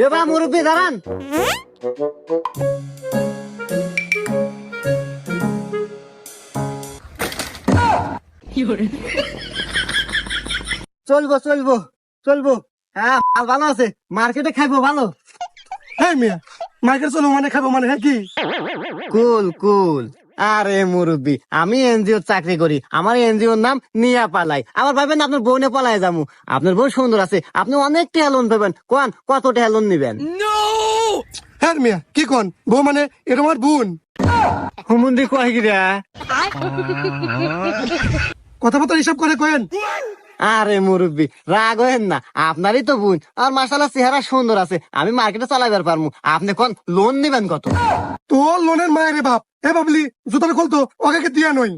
এবার মুরব্বী দাঁড়ান। চলবো চলবো চলবো। হ্যাঁ মাল ভালো আছে, মার্কেটে খাইবো ভালো। হ্যাঁ মিয়া, মার্কেট চলো মানে খাবো মানে, হ্যাঁ কি? কুল কুল। আরে মুরব্বী, আমি এনজিও চাকরি করি, আমার এনজিওর নাম নিয়া পালাই। আমার ভাবেন আপনার বোনে পালাই যাবো, আপনার বোন সুন্দর আছে, আপনি অনেক টাকা লোন পাবেন। কোন কত টাকা লোন নিবেন? হ্যাঁ মিয়া, কি কন বউ মানে এটা আমার বোন? হুমুন্দি কয় গিরা। কথাবার্তা হিসাব করে কেন? আরে মুরব্বী রাগ হয়েন না, আপনারই তো বোন, আর মাশাআল্লাহ চেহারা সুন্দর আছে, আমি মার্কেটে চালাইবার পারমু। আপনি কোন লোন নিবেন কত? তোর লোনের মায়ের বাপ এ বাবলি জুতার খোলতো ওকে দিয়া নই।